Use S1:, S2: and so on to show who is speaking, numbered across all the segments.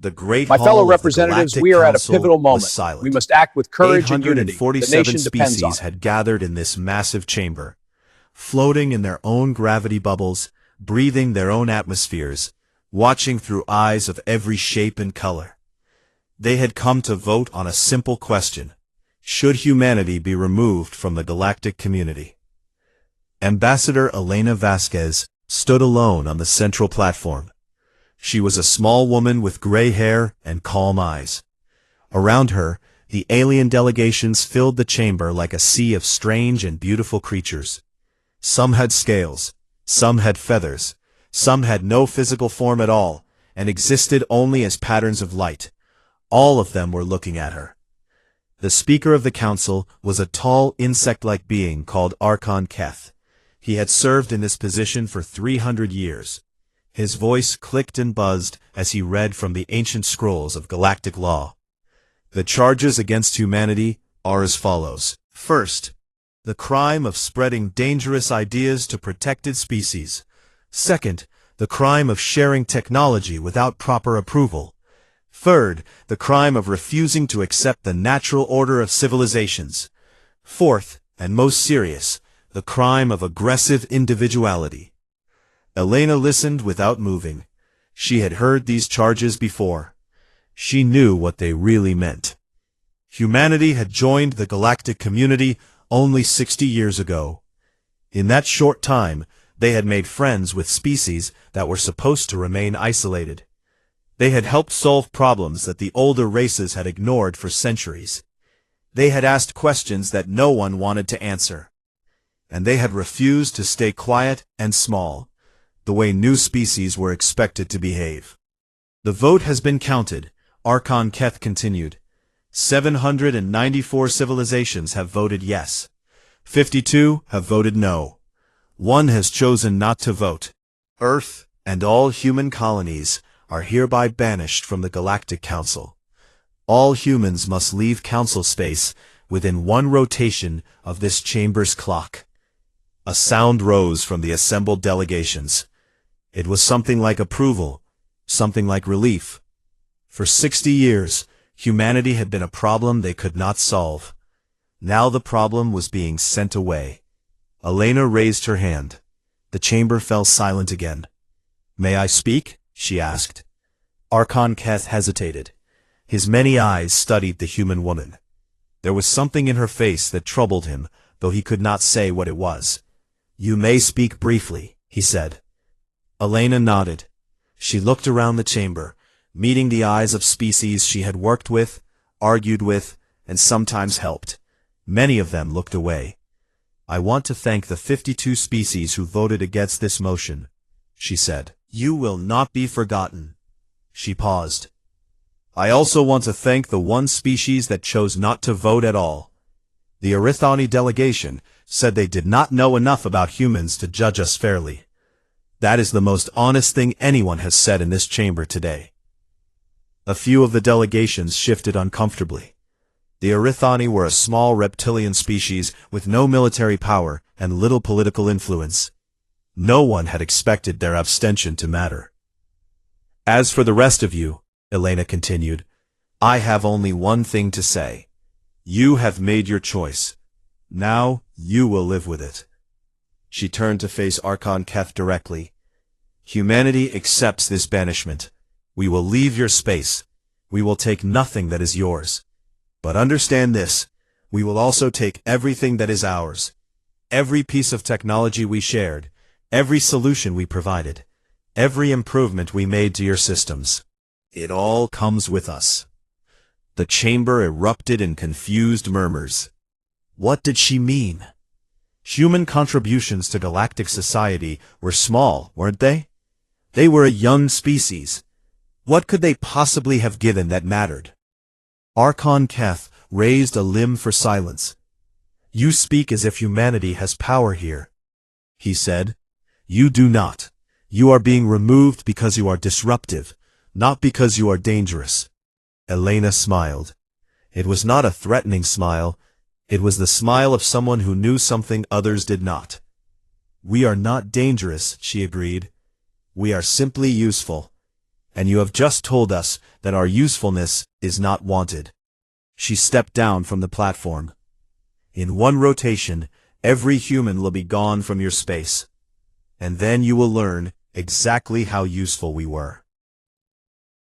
S1: The great
S2: My fellow
S1: hall of the
S2: representatives,
S1: Galactic
S2: we are at a
S1: Council
S2: pivotal
S1: was
S2: moment.
S1: silent.
S2: We must act with courage and unity. The
S1: 847
S2: nation depends on
S1: species
S2: it.
S1: had gathered in this massive chamber, floating in their own gravity bubbles, breathing their own atmospheres, watching through eyes of every shape and color. They had come to vote on a simple question: should humanity be removed from the galactic community? Ambassador Elena Vasquez stood alone on the central platform. She was a small woman with gray hair and calm eyes. Around her, the alien delegations filled the chamber like a sea of strange and beautiful creatures. Some had scales, some had feathers, some had no physical form at all, and existed only as patterns of light. All of them were looking at her. The Speaker of the Council was a tall, insect-like being called Archon Keth. He had served in this position for 300 years. His voice clicked and buzzed as he read from the ancient scrolls of galactic law. The charges against humanity are as follows. First, the crime of spreading dangerous ideas to protected species. Second, the crime of sharing technology without proper approval. Third, the crime of refusing to accept the natural order of civilizations. Fourth, and most serious, the crime of aggressive individuality. Elena listened without moving. She had heard these charges before. She knew what they really meant. Humanity had joined the galactic community only 60 years ago. In that short time, they had made friends with species that were supposed to remain isolated. They had helped solve problems that the older races had ignored for centuries. They had asked questions that no one wanted to answer. And they had refused to stay quiet and small, the way new species were expected to behave. The vote has been counted, Archon Keth continued. 794 civilizations have voted yes. 52 have voted no. One has chosen not to vote. Earth and all human colonies are hereby banished from the Galactic Council. All humans must leave council space within one rotation of this chamber's clock. A sound rose from the assembled delegations. It was something like approval, something like relief. For 60 years, humanity had been a problem they could not solve. Now the problem was being sent away. Elena raised her hand. The chamber fell silent again. "May I speak?" she asked. Archon Keth hesitated. His many eyes studied the human woman. There was something in her face that troubled him, though he could not say what it was. "You may speak briefly," he said. Elena nodded. She looked around the chamber, meeting the eyes of species she had worked with, argued with, and sometimes helped. Many of them looked away. "I want to thank the 52 species who voted against this motion," she said. "You will not be forgotten." She paused. "I also want to thank the one species that chose not to vote at all. The Arithani delegation said they did not know enough about humans to judge us fairly. That is the most honest thing anyone has said in this chamber today." A few of the delegations shifted uncomfortably. The Arithani were a small reptilian species with no military power and little political influence. No one had expected their abstention to matter. "As for the rest of you," Elena continued, "I have only one thing to say. You have made your choice. Now you will live with it." She turned to face Archon Keth directly. "Humanity accepts this banishment. We will leave your space. We will take nothing that is yours. But understand this, we will also take everything that is ours. Every piece of technology we shared, every solution we provided, every improvement we made to your systems. It all comes with us." The chamber erupted in confused murmurs. What did she mean? Human contributions to galactic society were small, weren't they? They were a young species. What could they possibly have given that mattered? Archon Keth raised a limb for silence. "You speak as if humanity has power here," he said. "You do not. You are being removed because you are disruptive, not because you are dangerous." Elena smiled. It was not a threatening smile. It was the smile of someone who knew something others did not. "We are not dangerous," she agreed. "We are simply useful. and you have just told us that our usefulness is not wanted. She stepped down from the platform. In one rotation, every human will be gone from your space. And then you will learn exactly how useful we were.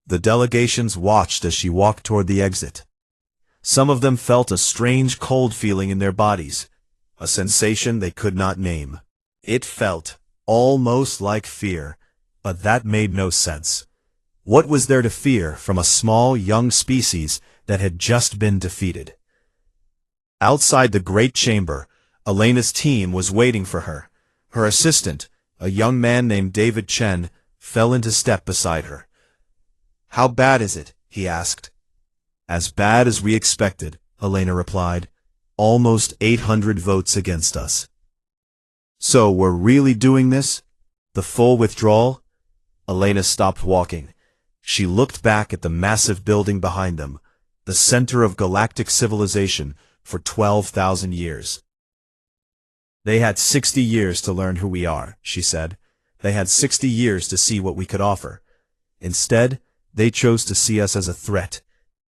S1: The delegations watched as she walked toward the exit. Some of them felt a strange cold feeling in their bodies, a sensation they could not name. It felt almost like fear, but that made no sense. What was there to fear from a small, young species that had just been defeated? Outside the great chamber, Elena's team was waiting for her. Her assistant, a young man named David Chen, fell into step beside her. "How bad is it?" he asked. "As bad as we expected," Elena replied. "Almost 800 votes against us." "So we're really doing this? The full withdrawal?" Elena stopped walking. She looked back at the massive building behind them, the center of galactic civilization for 12,000 years. "They had 60 years to learn who we are," she said. "They had 60 years to see what we could offer. Instead, they chose to see us as a threat.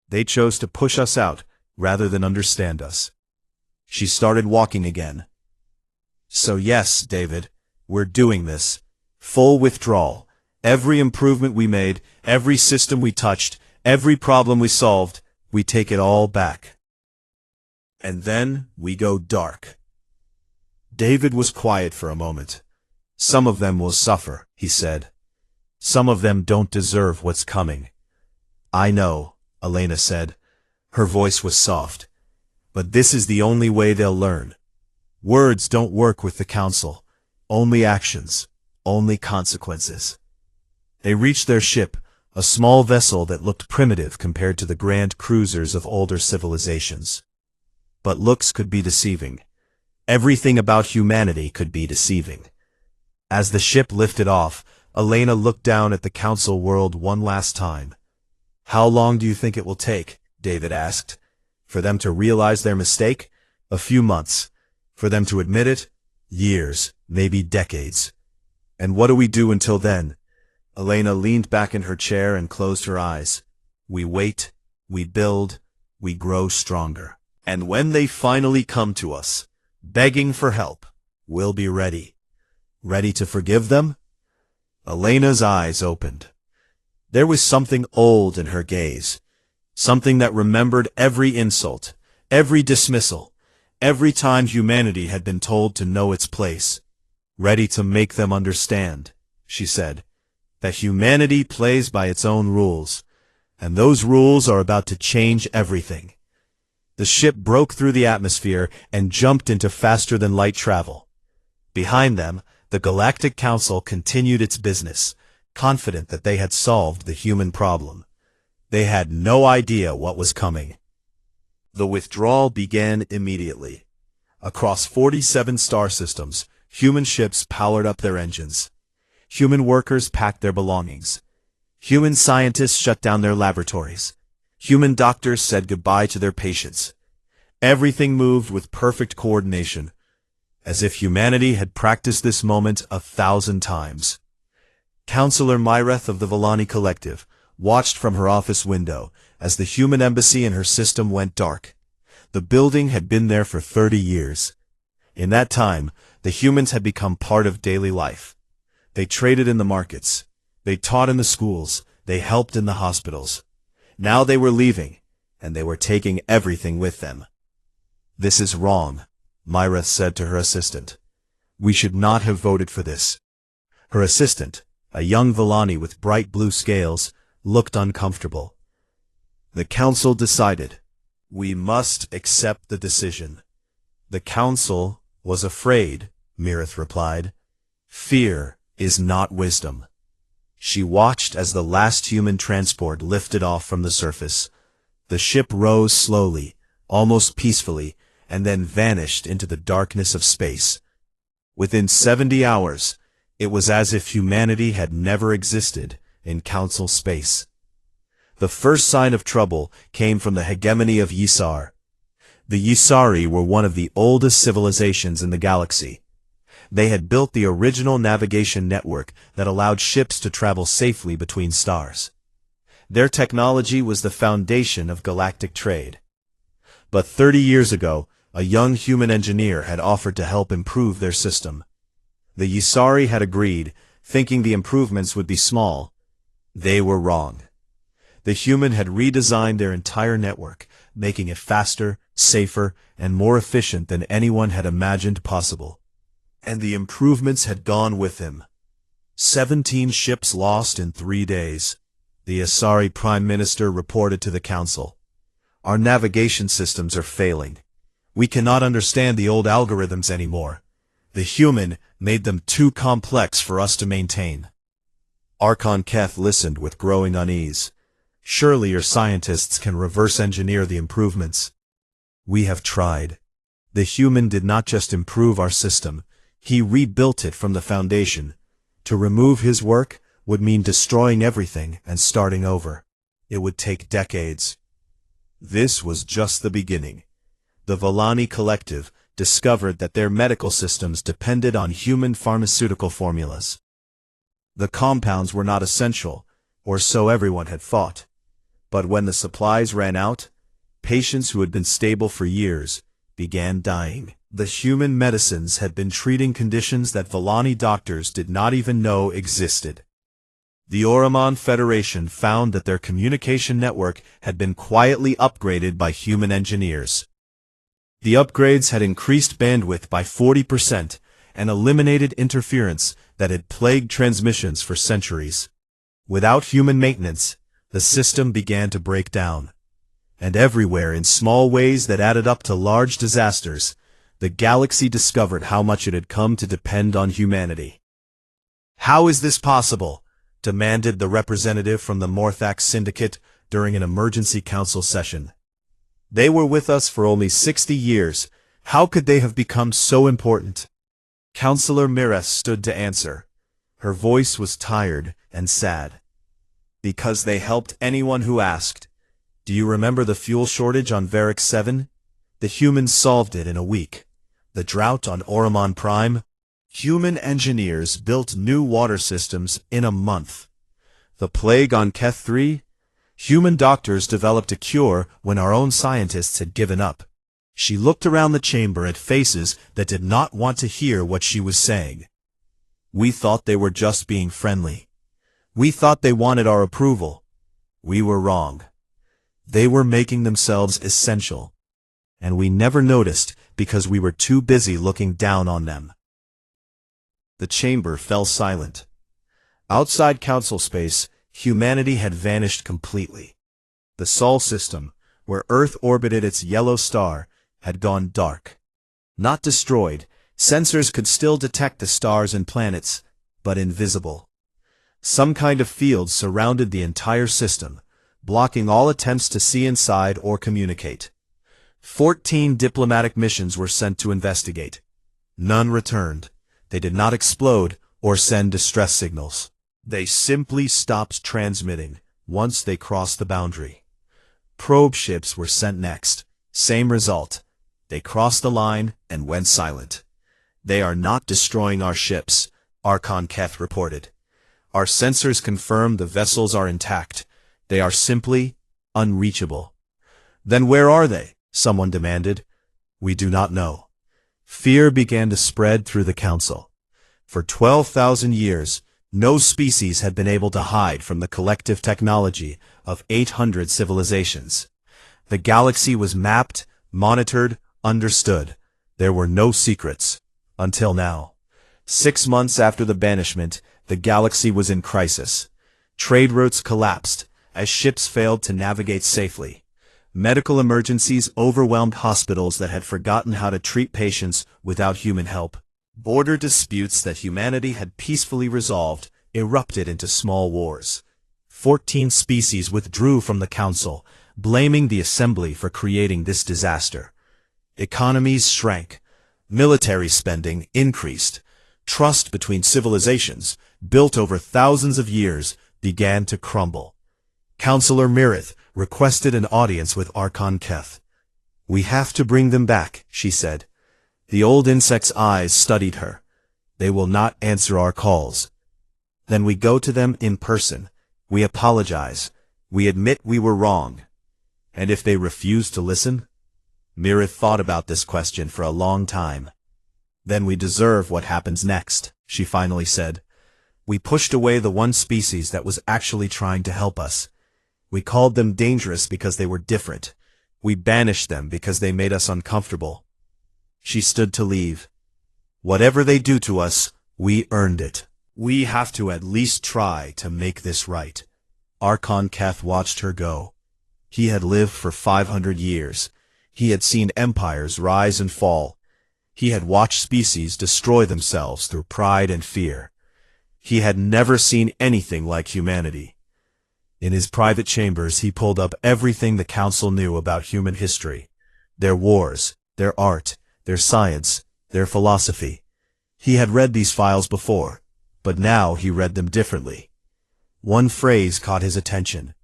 S1: They chose to push us out rather than understand us." She started walking again. "So yes, David, we're doing this. Full withdrawal. Every improvement we made, every system we touched, every problem we solved, we take it all back. And then we go dark." David was quiet for a moment. "Some of them will suffer," he said. "Some of them don't deserve what's coming." "I know," Elena said. Her voice was soft. "But this is the only way they'll learn. Words don't work with the Council. Only actions. Only consequences." They reached their ship, a small vessel that looked primitive compared to the grand cruisers of older civilizations. But looks could be deceiving. Everything about humanity could be deceiving. As the ship lifted off, Elena looked down at the Council world one last time. "How long do you think it will take?" David asked. "For them to realize their mistake? A few months. For them to admit it? Years, maybe decades. And what do we do until then?" Elena leaned back in her chair and closed her eyes. "We wait, we build, we grow stronger. And when they finally come to us, begging for help, we'll be ready. Ready to forgive them?" Elena's eyes opened. There was something old in her gaze, something that remembered every insult, every dismissal, every time humanity had been told to know its place. "Ready to make them understand," she said, "that humanity plays by its own rules, and those rules are about to change everything." The ship broke through the atmosphere and jumped into faster-than-light travel. Behind them, the Galactic Council continued its business, confident that they had solved the human problem. They had no idea what was coming. The withdrawal began immediately. Across 47 star systems, human ships powered up their engines. Human workers packed their belongings. Human scientists shut down their laboratories. Human doctors said goodbye to their patients. Everything moved with perfect coordination, as if humanity had practiced this moment 1,000 times. Counselor Myreth of the Villani Collective watched from her office window as the human embassy in her system went dark. The building had been there for 30 years. In that time, the humans had become part of daily life. They traded in the markets. They taught in the schools. They helped in the hospitals. Now they were leaving, and they were taking everything with them. "This is wrong," Myreth said to her assistant. "We should not have voted for this." Her assistant, a young Villani with bright blue scales, looked uncomfortable. The council decided. "We must accept the decision." "The council was afraid," Myreth replied. "Fear is not wisdom." She watched as the last human transport lifted off from the surface. The ship rose slowly, almost peacefully, and then vanished into the darkness of space. Within 70 hours, it was as if humanity had never existed in council space. The first sign of trouble came from the hegemony of Yisar. The Yisari were one of the oldest civilizations in the galaxy. They had built the original navigation network that allowed ships to travel safely between stars. Their technology was the foundation of galactic trade. But 30 years ago, a young human engineer had offered to help improve their system. The Yisari had agreed, thinking the improvements would be small. They were wrong. The human had redesigned their entire network, making it faster, safer, and more efficient than anyone had imagined possible. And the improvements had gone with him. 17 ships lost in 3 days. The Yisari Prime Minister reported to the Council. Our navigation systems are failing. We cannot understand the old algorithms anymore. The human made them too complex for us to maintain. Archon Keth listened with growing unease. Surely your scientists can reverse engineer the improvements. We have tried. The human did not just improve our system, he rebuilt it from the foundation. To remove his work would mean destroying everything and starting over. It would take decades. This was just the beginning. The Volani Collective discovered that their medical systems depended on human pharmaceutical formulas. The compounds were not essential, or so everyone had thought. But when the supplies ran out, patients who had been stable for years began dying. The human medicines had been treating conditions that Volani doctors did not even know existed. The Oromon Federation found that their communication network had been quietly upgraded by human engineers. The upgrades had increased bandwidth by 40% and eliminated interference that had plagued transmissions for centuries. Without human maintenance, the system began to break down. And everywhere in small ways that added up to large disasters, the galaxy discovered how much it had come to depend on humanity. "How is this possible?" demanded the representative from the Morthax Syndicate during an emergency council session. "They were with us for only 60 years. How could they have become so important?" Councillor Mires stood to answer. Her voice was tired and sad. "Because they helped anyone who asked. Do you remember the fuel shortage on Varric 7? The humans solved it in a week. The drought on Oromon Prime? Human engineers built new water systems in a month. The plague on Keth 3? Human doctors developed a cure when our own scientists had given up." She looked around the chamber at faces that did not want to hear what she was saying. "We thought they were just being friendly. We thought they wanted our approval. We were wrong. They were making themselves essential. And we never noticed because we were too busy looking down on them." The chamber fell silent. Outside council space, humanity had vanished completely. The Sol system, where Earth orbited its yellow star, had gone dark. Not destroyed, sensors could still detect the stars and planets, but invisible. Some kind of field surrounded the entire system, blocking all attempts to see inside or communicate. 14 diplomatic missions were sent to investigate. None returned. They did not explode or send distress signals. They simply stopped transmitting once they crossed the boundary. Probe ships were sent next. Same result. They crossed the line and went silent. "They are not destroying our ships," Archon Keth reported. "Our sensors confirm the vessels are intact. They are simply unreachable." "Then where are they?" someone demanded. "We do not know." Fear began to spread through the council. For 12,000 years, no species had been able to hide from the collective technology of 800 civilizations. The galaxy was mapped, monitored, understood. There were no secrets. Until now. 6 months after the banishment, the galaxy was in crisis. Trade routes collapsed, as ships failed to navigate safely. Medical emergencies overwhelmed hospitals that had forgotten how to treat patients without human help. Border disputes that humanity had peacefully resolved erupted into small wars. 14 species withdrew from the council, blaming the assembly for creating this disaster. Economies shrank. Military spending increased. Trust between civilizations, built over thousands of years, began to crumble. Councillor Mirith requested an audience with Archon Keth. "We have to bring them back," she said. The old insect's eyes studied her. "They will not answer our calls." "Then we go to them in person. We apologize. we admit we were wrong. And if they refuse to listen? Mirith thought about this question for a long time. Then we deserve what happens next, she finally said. We pushed away the one species that was actually trying to help us. We called them dangerous because they were different. We banished them because they made us uncomfortable. She stood to leave. Whatever they do to us, we earned it. We have to at least try to make this right. Archon Keth watched her go. He had lived for 500 years. He had seen empires rise and fall. He had watched species destroy themselves through pride and fear. He had never seen anything like humanity. In his private chambers he pulled up everything the Council knew about human history. Their wars, their art, their science, their philosophy. He had read these files before, but now he read them differently. One phrase caught his attention.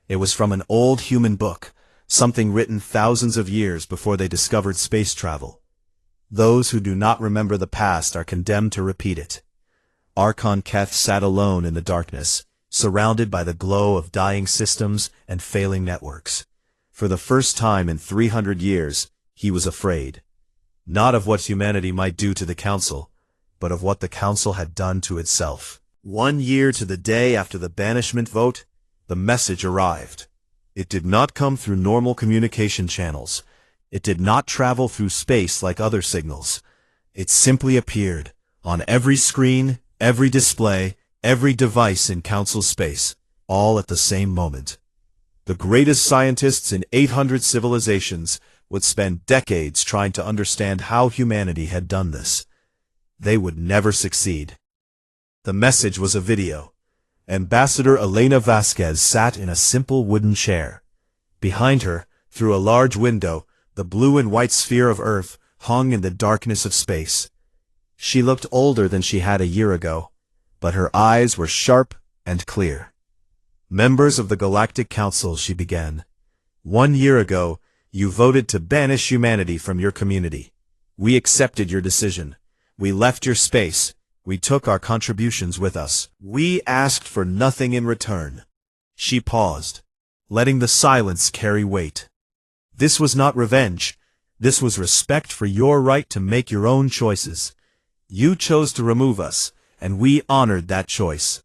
S1: It was from an old human book, something written thousands of years before they discovered space travel. Those who do not remember the past are condemned to repeat it. Archon Keth sat alone in the darkness, surrounded by the glow of dying systems and failing networks. For the first time in 300 years, he was afraid. Not of what humanity might do to the Council, but of what the Council had done to itself. 1 year to the day after the banishment vote, the message arrived. It did not come through normal communication channels. It did not travel through space like other signals. It simply appeared on every screen, every display, every device in Council space, all at the same moment. The greatest scientists in 800 civilizations would spend decades trying to understand how humanity had done this. They would never succeed. The message was a video. Ambassador Elena Vasquez sat in a simple wooden chair. Behind her, through a large window, the blue and white sphere of Earth hung in the darkness of space. She looked older than she had a year ago, but her eyes were sharp and clear. Members of the Galactic Council, she began. 1 year ago, you voted to banish humanity from your community. We accepted your decision. We left your space. We took our contributions with us. We asked for nothing in return. She paused, letting the silence carry weight. This was not revenge. This was respect for your right to make your own choices. You chose to remove us, and we honored that choice.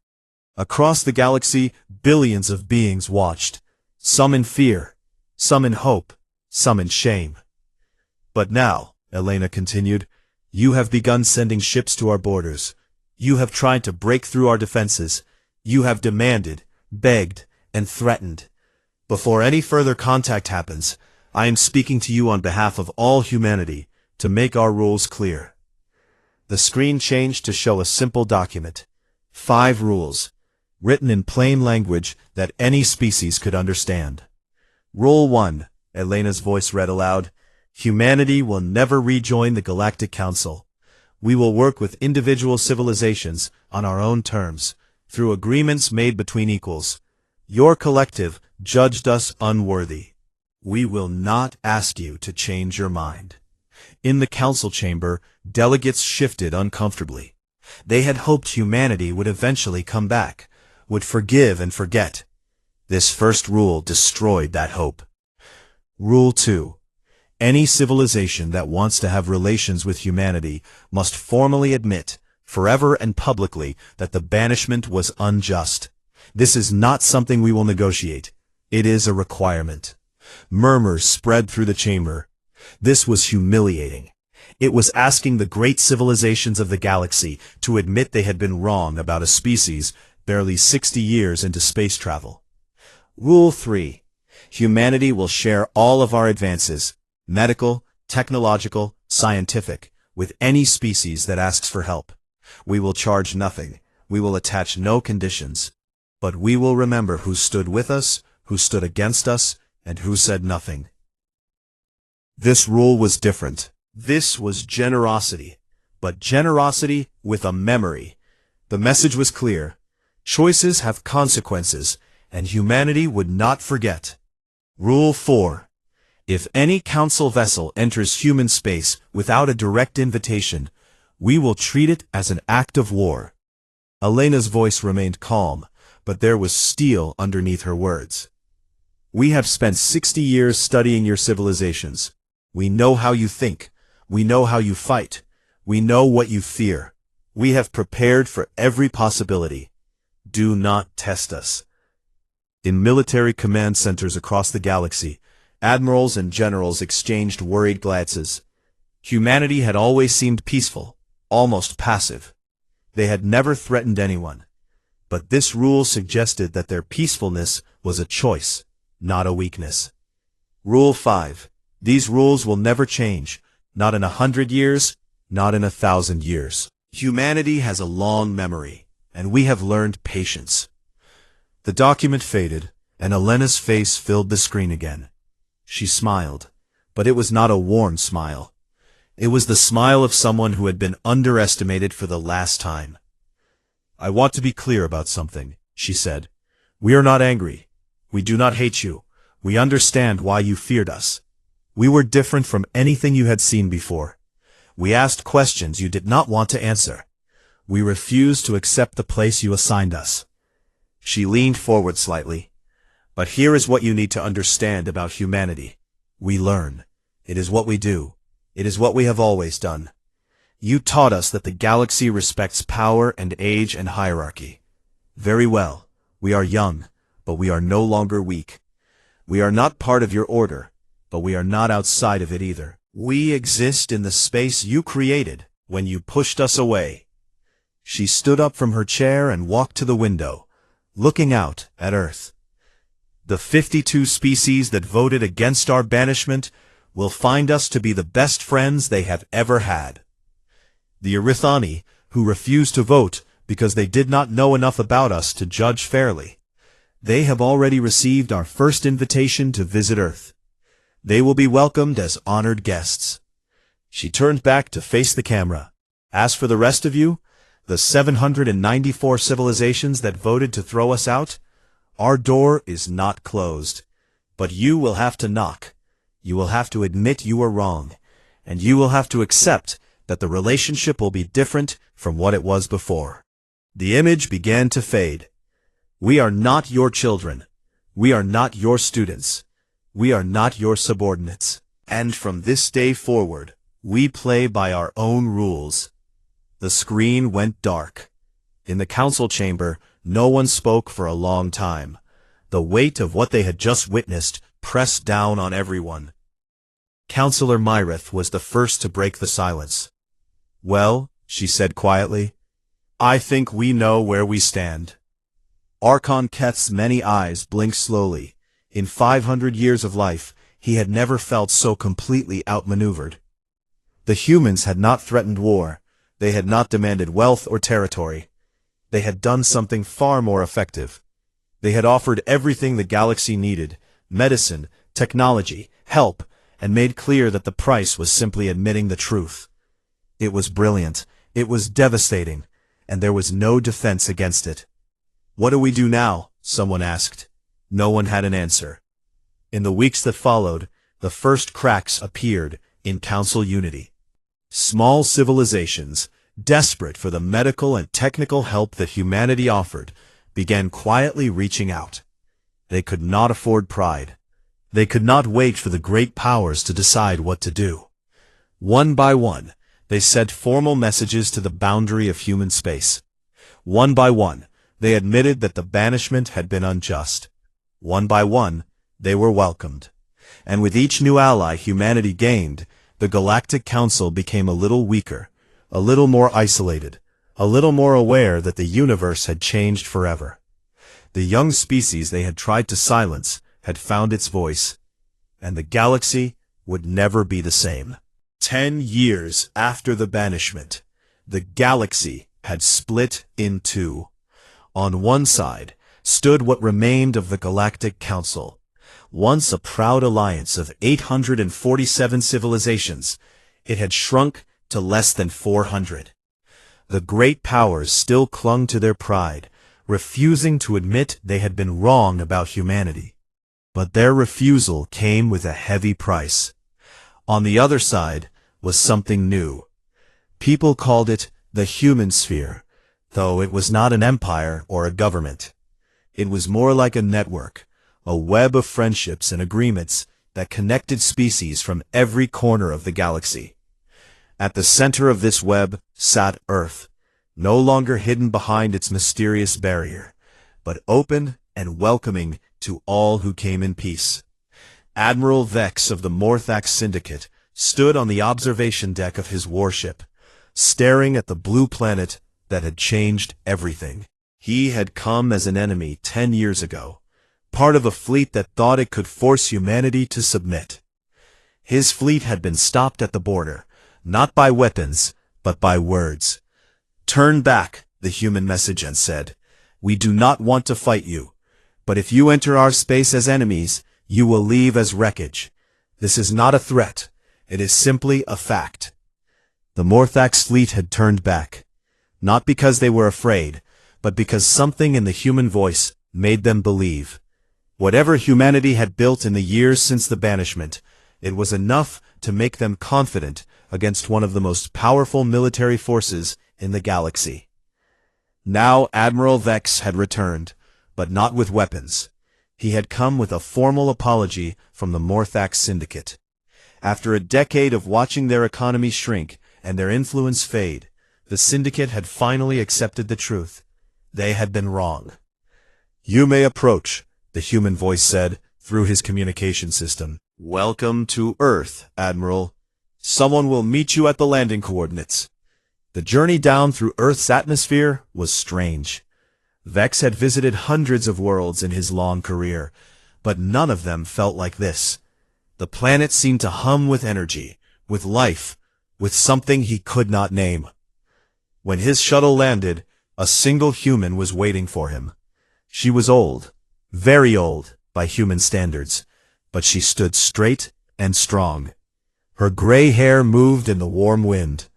S1: Across the galaxy, billions of beings watched, some in fear, some in hope, some in shame. But now, Elena continued, you have begun sending ships to our borders. You have tried to break through our defenses. You have demanded, begged, and threatened. Before any further contact happens, I am speaking to you on behalf of all humanity to make our rules clear. The screen changed to show a simple document. 5 rules, written in plain language that any species could understand. Rule 1, Elena's voice read aloud. Humanity will never rejoin the Galactic Council. We will work with individual civilizations on our own terms, through agreements made between equals. Your collective judged us unworthy. We will not ask you to change your mind. In the council chamber, delegates shifted uncomfortably. They had hoped humanity would eventually come back, would forgive and forget. This first rule destroyed that hope. Rule 2. Any civilization that wants to have relations with humanity must formally admit, forever and publicly, that the banishment was unjust. This is not something we will negotiate. It is a requirement. Murmurs spread through the chamber. This was humiliating. It was asking the great civilizations of the galaxy to admit they had been wrong about a species barely 60 years into space travel. Rule 3. Humanity will share all of our advances, medical, technological, scientific, with any species that asks for help. We will charge nothing. We will attach no conditions. But we will remember who stood with us, who stood against us, and who said nothing. This rule was different. This was generosity, but generosity with a memory. The message was clear. Choices have consequences, and humanity would not forget. Rule 4. If any council vessel enters human space without a direct invitation, we will treat it as an act of war. Elena's voice remained calm, but there was steel underneath her words. We have spent 60 years studying your civilizations. We know how you think. We know how you fight. We know what you fear. We have prepared for every possibility. Do not test us. In military command centers across the galaxy, admirals and generals exchanged worried glances. Humanity had always seemed peaceful, almost passive. They had never threatened anyone. But this rule suggested that their peacefulness was a choice, not a weakness. Rule 5. These rules will never change, not in 100 years, not in 1,000 years. Humanity has a long memory, and we have learned patience. The document faded, and Elena's face filled the screen again. She smiled, but it was not a warm smile. It was the smile of someone who had been underestimated for the last time. I want to be clear about something, she said. We are not angry. We do not hate you. We understand why you feared us. We were different from anything you had seen before. We asked questions you did not want to answer. We refused to accept the place you assigned us. She leaned forward slightly. But here is what you need to understand about humanity. We learn. It is what we do. It is what we have always done. You taught us that the galaxy respects power and age and hierarchy. Very well. We are young, but we are no longer weak. We are not part of your order, but we are not outside of it either. We exist in the space you created when you pushed us away. She stood up from her chair and walked to the window, looking out at Earth. The 52 species that voted against our banishment will find us to be the best friends they have ever had. The Arithani, who refused to vote because they did not know enough about us to judge fairly, they have already received our first invitation to visit Earth. They will be welcomed as honored guests. She turned back to face the camera. As for the rest of you, the 794 civilizations that voted to throw us out, our door is not closed. But you will have to knock. You will have to admit you were wrong. And you will have to accept that the relationship will be different from what it was before. The image began to fade. We are not your children. We are not your students. We are not your subordinates. And from this day forward, we play by our own rules. The screen went dark. In the council chamber, no one spoke for a long time. The weight of what they had just witnessed pressed down on everyone. Counselor Myrith was the first to break the silence. Well, she said quietly, I think we know where we stand. Archon Keth's many eyes blinked slowly. In 500 years of life, he had never felt so completely outmaneuvered. The humans had not threatened war. They had not demanded wealth or territory. They had done something far more effective. They had offered everything the galaxy needed, medicine, technology, help, and made clear that the price was simply admitting the truth. It was brilliant, it was devastating, and there was no defense against it. What do we do now? Someone asked. No one had an answer. In the weeks that followed, the first cracks appeared in council unity. Small civilizations, desperate for the medical and technical help that humanity offered, began quietly reaching out. They could not afford pride. They could not wait for the great powers to decide what to do. One by one, they sent formal messages to the boundary of human space. One by one, they admitted that the banishment had been unjust. One by one, they were welcomed. And with each new ally humanity gained, the Galactic Council became a little weaker, a little more isolated, a little more aware that the universe had changed forever. The young species they had tried to silence had found its voice, and the galaxy would never be the same. 10 years after the banishment, the galaxy had split in two. On one side stood what remained of the Galactic Council, once a proud alliance of 847 civilizations. It had shrunk to less than 400. The great powers still clung to their pride, refusing to admit they had been wrong about humanity. But their refusal came with a heavy price. On the other side was something new. People called it the human sphere, though it was not an empire or a government. It was more like a network, a web of friendships and agreements that connected species from every corner of the galaxy. At the center of this web sat Earth, no longer hidden behind its mysterious barrier, but open and welcoming to all who came in peace. Admiral Vex of the Morthax Syndicate stood on the observation deck of his warship, staring at the blue planet that had changed everything. He had come as an enemy 10 years ago, part of a fleet that thought it could force humanity to submit. His fleet had been stopped at the border, not by weapons, but by words. "Turn back," the human message said. "We do not want to fight you, but if you enter our space as enemies, you will leave as wreckage. This is not a threat, it is simply a fact." The Morthax fleet had turned back, not because they were afraid, but because something in the human voice made them believe. Whatever humanity had built in the years since the banishment, it was enough to make them confident against one of the most powerful military forces in the galaxy. Now Admiral Vex had returned, but not with weapons. He had come with a formal apology from the Morthax Syndicate. After a decade of watching their economy shrink and their influence fade, the Syndicate had finally accepted the truth. They had been wrong. "You may approach," the human voice said through his communication system. "Welcome to Earth, Admiral. Someone will meet you at the landing coordinates." The journey down through Earth's atmosphere was strange. Vex had visited hundreds of worlds in his long career, but none of them felt like this. The planet seemed to hum with energy, with life, with something he could not name. When his shuttle landed, a single human was waiting for him. She was old, very old by human standards, but she stood straight and strong. Her gray hair moved in the warm wind.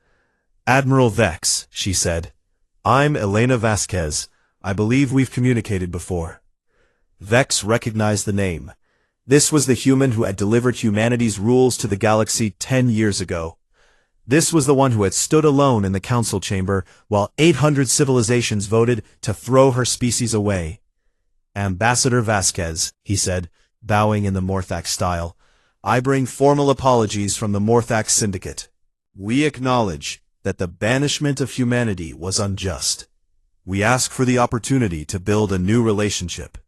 S1: "Admiral Vex," she said. "I'm Elena Vasquez. I believe we've communicated before." Vex recognized the name. This was the human who had delivered humanity's rules to the galaxy 10 years ago. This was the one who had stood alone in the council chamber while 800 civilizations voted to throw her species away. "Ambassador Vasquez," he said, bowing in the Morthax style, "I bring formal apologies from the Morthax Syndicate. We acknowledge that the banishment of humanity was unjust. We ask for the opportunity to build a new relationship."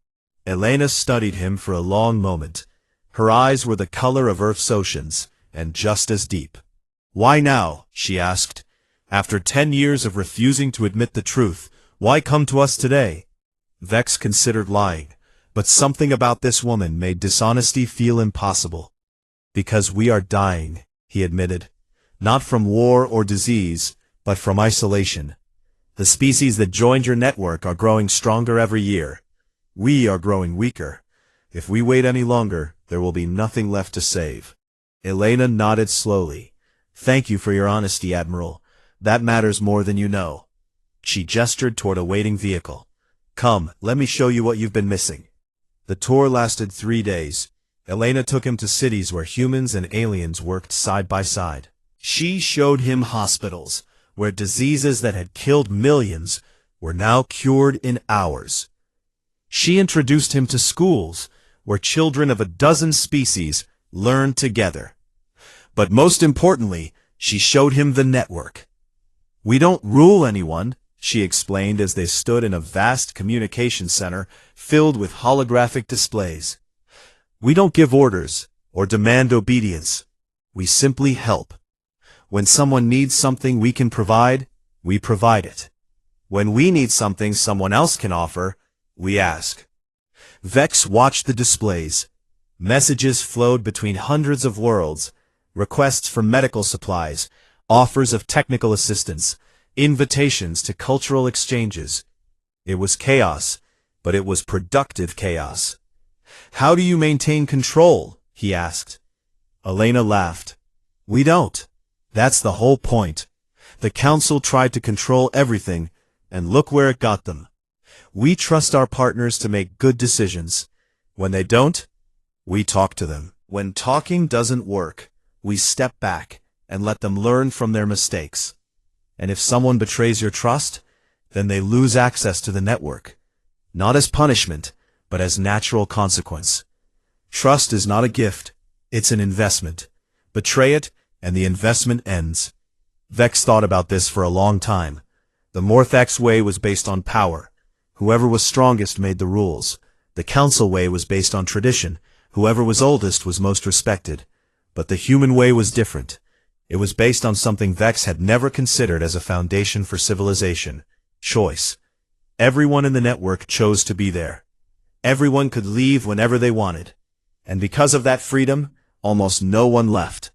S1: Elena studied him for a long moment. Her eyes were the color of Earth's oceans, and just as deep. "Why now?" she asked. "After 10 years of refusing to admit the truth, why come to us today?" Vex considered lying, but something about this woman made dishonesty feel impossible. "Because we are dying," he admitted. "Not from war or disease, but from isolation. The species that joined your network are growing stronger every year. We are growing weaker. If we wait any longer, there will be nothing left to save." Elena nodded slowly. "Thank you for your honesty, Admiral. That matters more than you know." She gestured toward a waiting vehicle. "Come, let me show you what you've been missing." The tour lasted 3 days. Elena took him to cities where humans and aliens worked side by side. She showed him hospitals, where diseases that had killed millions were now cured in hours. She introduced him to schools, where children of a dozen species learned together. But most importantly, she showed him the network. "We don't rule anyone," she explained as they stood in a vast communication center filled with holographic displays. "We don't give orders or demand obedience. We simply help. When someone needs something we can provide, we provide it. When we need something someone else can offer, we ask." Vex watched the displays. Messages flowed between hundreds of worlds, requests for medical supplies, offers of technical assistance, invitations to cultural exchanges. It was chaos, but it was productive chaos. "How do you maintain control?" he asked. Elena laughed. "We don't. That's the whole point. The Council tried to control everything, and look where it got them. We trust our partners to make good decisions. When they don't, we talk to them. When talking doesn't work, we step back and let them learn from their mistakes. And if someone betrays your trust, then they lose access to the network. Not as punishment, but as natural consequence. Trust is not a gift, it's an investment. Betray it, and the investment ends. Vex thought about this for a long time. The Morthax way was based on power. Whoever was strongest made the rules. The Council way was based on tradition. Whoever was oldest was most respected. But the human way was different. It was based on something Vex had never considered as a foundation for civilization: choice. Everyone in the network chose to be there. Everyone could leave whenever they wanted. And because of that freedom, almost no one left.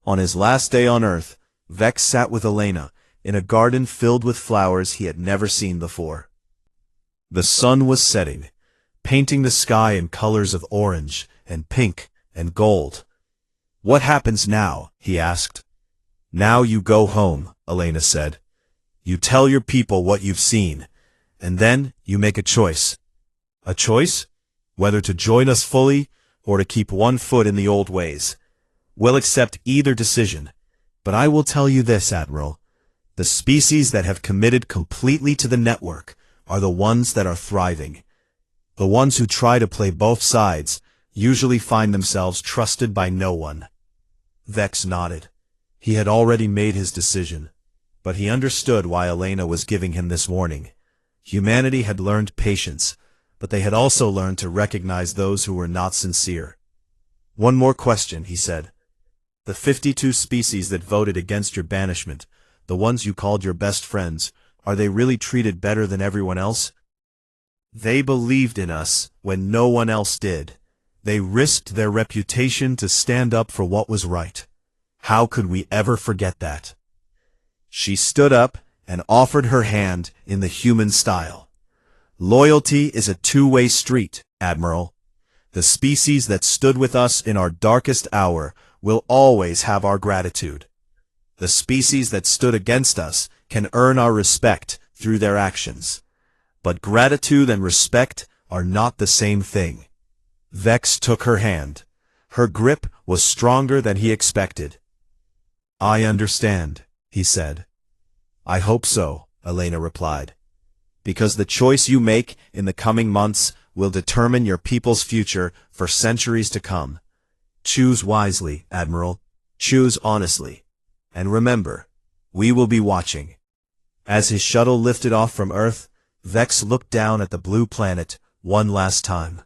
S1: On his last day on Earth, Vex sat with Elena in a garden filled with flowers he had never seen before. The sun was setting, painting the sky in colors of orange and pink and gold. "What happens now?" he asked. "Now you go home," Elena said. "You tell your people what you've seen, and then you make a choice." "A choice? Whether to join us fully or to keep one foot in the old ways. We'll accept either decision. But I will tell you this, Admiral. The species that have committed completely to the network are the ones that are thriving. The ones who try to play both sides usually find themselves trusted by no one." Vex nodded. He had already made his decision, but he understood why Elena was giving him this warning. Humanity had learned patience, but they had also learned to recognize those who were not sincere. "One more question," he said. "The 52 species that voted against your banishment, the ones you called your best friends, are they really treated better than everyone else?" "They believed in us when no one else did. They risked their reputation to stand up for what was right. How could we ever forget that?" She stood up and offered her hand in the human style. "Loyalty is a two-way street, Admiral. The species that stood with us in our darkest hour will always have our gratitude. The species that stood against us can earn our respect through their actions. But gratitude and respect are not the same thing." Vex took her hand. Her grip was stronger than he expected. "I understand," he said. "I hope so," Elena replied. "Because the choice you make in the coming months will determine your people's future for centuries to come. Choose wisely, Admiral. Choose honestly. And remember, we will be watching." As his shuttle lifted off from Earth, Vex looked down at the blue planet one last time.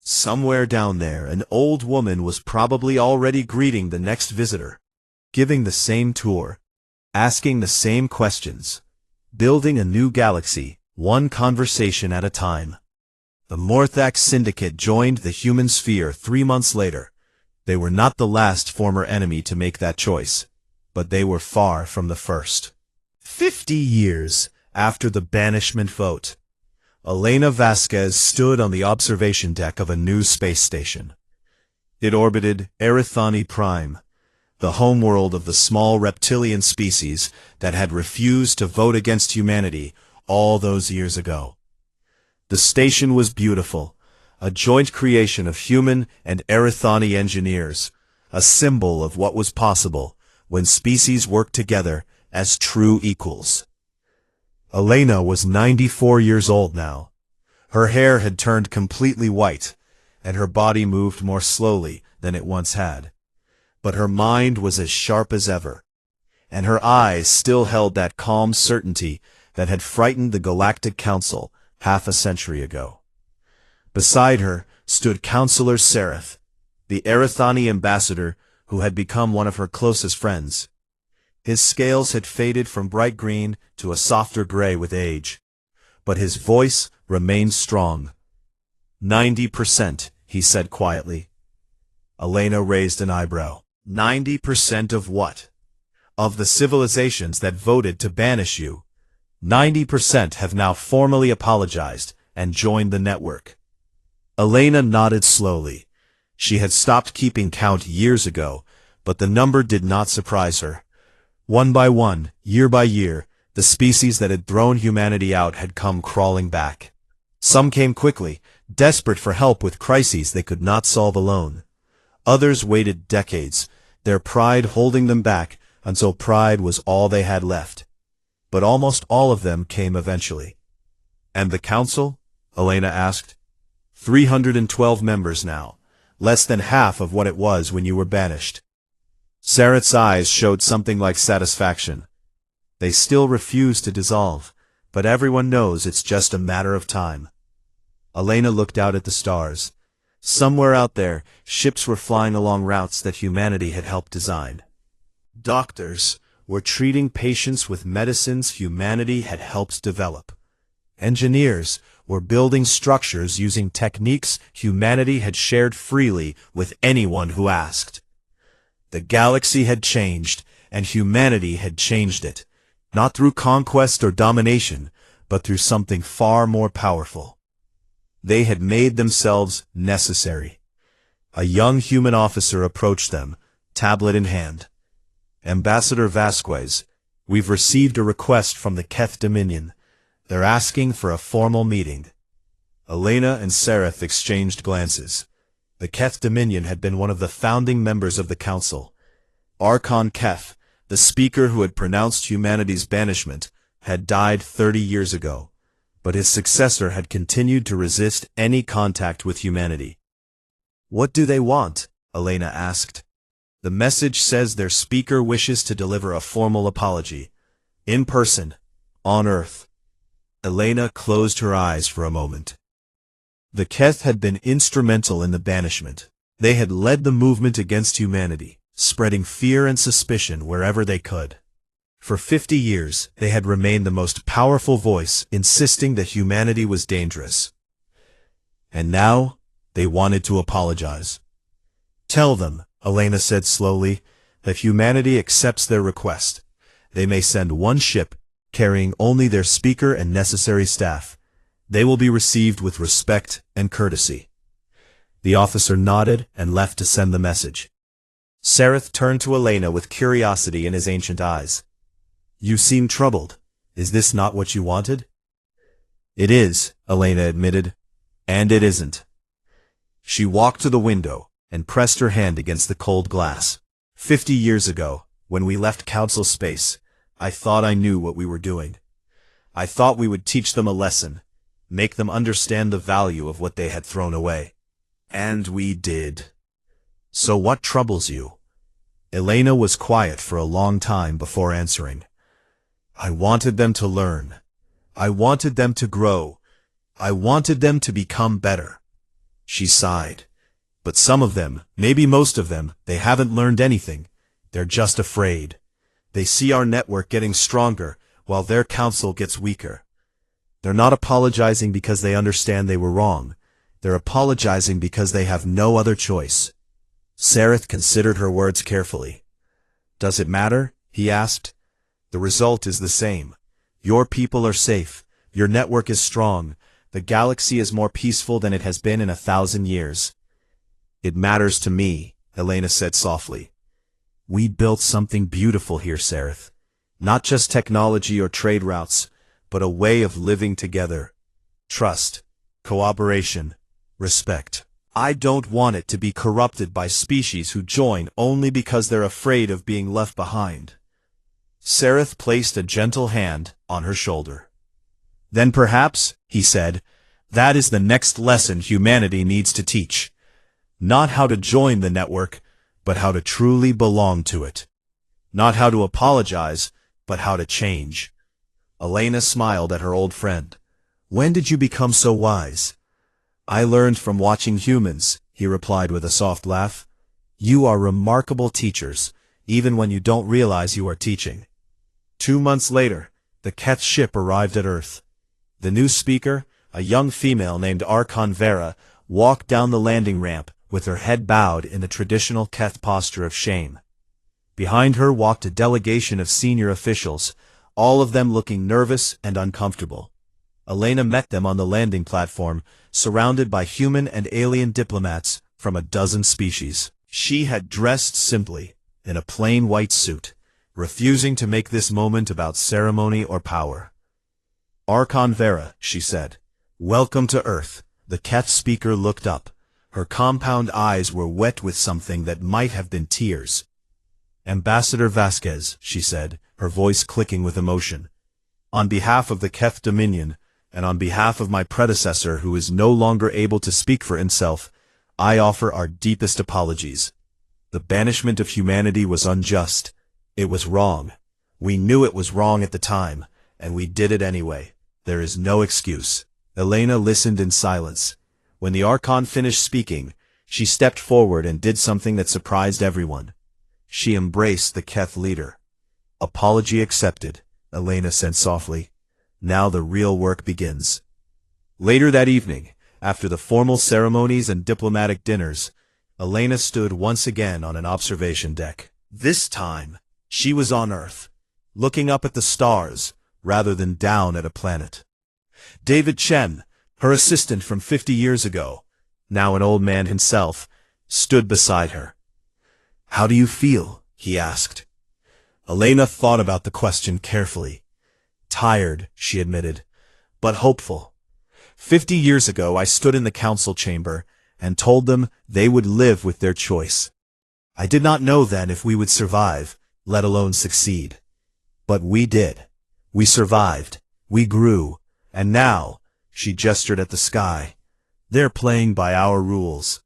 S1: Somewhere down there, an old woman was probably already greeting the next visitor, giving the same tour, asking the same questions, building a new galaxy, one conversation at a time. The Morthax Syndicate joined the human sphere 3 months later. They were not the last former enemy to make that choice, but they were far from the first. 50 years after the banishment vote, Elena Vasquez stood on the observation deck of a new space station. It orbited Erithani Prime, the homeworld of the small reptilian species that had refused to vote against humanity all those years ago. The station was beautiful, a joint creation of human and Erithani engineers, a symbol of what was possible when species worked together as true equals. Elena was 94 years old now. Her hair had turned completely white, and her body moved more slowly than it once had. But her mind was as sharp as ever, and her eyes still held that calm certainty that had frightened the Galactic Council half a century ago. Beside her stood Counselor Seraph, the Erithani ambassador who had become one of her closest friends. His scales had faded from bright green to a softer gray with age, but his voice remained strong. 90%, he said quietly. Elena raised an eyebrow. 90% of what? Of the civilizations that voted to banish you. 90% have now formally apologized and joined the network. Elena nodded slowly. She had stopped keeping count years ago, but the number did not surprise her. One by one, year by year, the species that had thrown humanity out had come crawling back. Some came quickly, desperate for help with crises they could not solve alone. Others waited decades, their pride holding them back until pride was all they had left. But almost all of them came eventually. And the Council? Elena asked. 312 members now, less than half of what it was when you were banished. Sareth's eyes showed something like satisfaction. They still refuse to dissolve, but everyone knows it's just a matter of time. Elena looked out at the stars. Somewhere out there, ships were flying along routes that humanity had helped design. Doctors were treating patients with medicines humanity had helped develop. Engineers were building structures using techniques humanity had shared freely with anyone who asked. The galaxy had changed, and humanity had changed it, not through conquest or domination, but through something far more powerful. They had made themselves necessary. A young human officer approached them, tablet in hand. Ambassador Vasquez, we've received a request from the Keth Dominion. They're asking for a formal meeting. Elena and Sareth exchanged glances. The Keth Dominion had been one of the founding members of the Council. Archon Keth, the speaker who had pronounced humanity's banishment, had died 30 years ago, but his successor had continued to resist any contact with humanity. What do they want? Elena asked. The message says their speaker wishes to deliver a formal apology. In person. On Earth. Elena closed her eyes for a moment. The Keth had been instrumental in the banishment. They had led the movement against humanity, spreading fear and suspicion wherever they could. For 50 years, they had remained the most powerful voice, insisting that humanity was dangerous. And now, they wanted to apologize. Tell them, Elena said slowly, that humanity accepts their request. They may send one ship, carrying only their speaker and necessary staff. They will be received with respect and courtesy. The officer nodded and left to send the message. Sareth turned to Elena with curiosity in his ancient eyes. You seem troubled. Is this not what you wanted? It is, Elena admitted, and it isn't. She walked to the window and pressed her hand against the cold glass. 50 years ago, when we left Council space, I thought I knew what we were doing. I thought we would teach them a lesson, make them understand the value of what they had thrown away. And we did. So what troubles you? Elena was quiet for a long time before answering. I wanted them to learn. I wanted them to grow. I wanted them to become better. She sighed. But some of them, maybe most of them, they haven't learned anything. They're just afraid. They see our network getting stronger, while their council gets weaker. They're not apologizing because they understand they were wrong. They're apologizing because they have no other choice. Sareth considered her words carefully. Does it matter? He asked. The result is the same. Your people are safe. Your network is strong. The galaxy is more peaceful than it has been in 1,000 years. It matters to me, Elena said softly. We built something beautiful here, Sareth. Not just technology or trade routes, but a way of living together. Trust, cooperation, respect. I don't want it to be corrupted by species who join only because they're afraid of being left behind. Sareth placed a gentle hand on her shoulder. Then perhaps, he said, that is the next lesson humanity needs to teach. Not how to join the network, but how to truly belong to it. Not how to apologize, but how to change. Elena smiled at her old friend. When did you become so wise? I learned from watching humans, he replied with a soft laugh. You are remarkable teachers, even when you don't realize you are teaching. 2 months later, the Keth ship arrived at Earth. The new speaker, a young female named Archon Vera, walked down the landing ramp, with her head bowed in the traditional Keth posture of shame. Behind her walked a delegation of senior officials, all of them looking nervous and uncomfortable. Elena met them on the landing platform, surrounded by human and alien diplomats from a dozen species. She had dressed simply, in a plain white suit, refusing to make this moment about ceremony or power. Archon Vera, she said, welcome to Earth. The Keth speaker looked up. Her compound eyes were wet with something that might have been tears. Ambassador Vasquez, she said, her voice clicking with emotion. On behalf of the Keth Dominion, and on behalf of my predecessor who is no longer able to speak for himself, I offer our deepest apologies. The banishment of humanity was unjust. It was wrong. We knew it was wrong at the time, and we did it anyway. There is no excuse. Elena listened in silence. When the Archon finished speaking, she stepped forward and did something that surprised everyone. She embraced the Keth leader. Apology accepted, Elena said softly. Now the real work begins. Later that evening, after the formal ceremonies and diplomatic dinners, Elena stood once again on an observation deck. This time, she was on Earth, looking up at the stars rather than down at a planet. David Chen, her assistant from 50 years ago, now an old man himself, stood beside her. "How do you feel?" he asked. Elena thought about the question carefully. Tired, she admitted, but hopeful. 50 years ago I stood in the council chamber and told them they would live with their choice. I did not know then if we would survive, let alone succeed. But we did. We survived. We grew. And now, she gestured at the sky, they're playing by our rules.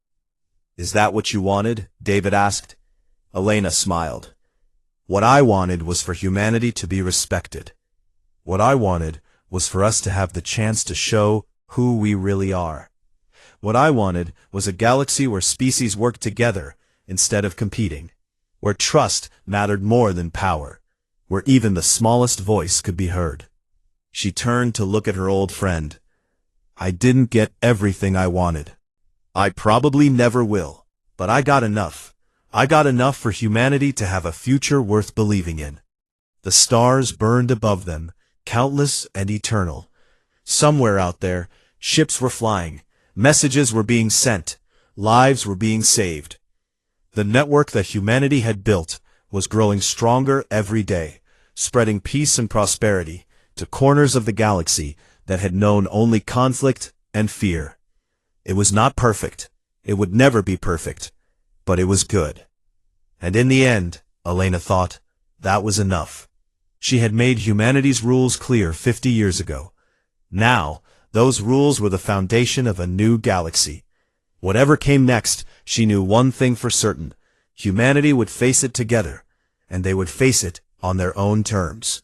S1: Is that what you wanted? David asked. Elena smiled. What I wanted was for humanity to be respected. What I wanted was for us to have the chance to show who we really are. What I wanted was a galaxy where species worked together instead of competing, where trust mattered more than power, where even the smallest voice could be heard. She turned to look at her old friend. I didn't get everything I wanted. I probably never will, but I got enough. I got enough for humanity to have a future worth believing in. The stars burned above them, countless and eternal. Somewhere out there, ships were flying, messages were being sent, lives were being saved. The network that humanity had built was growing stronger every day, spreading peace and prosperity to corners of the galaxy that had known only conflict and fear. It was not perfect. It would never be perfect. But it was good. And in the end, Elena thought, that was enough. She had made humanity's rules clear 50 years ago. Now, those rules were the foundation of a new galaxy. Whatever came next, she knew one thing for certain. Humanity would face it together, and they would face it on their own terms.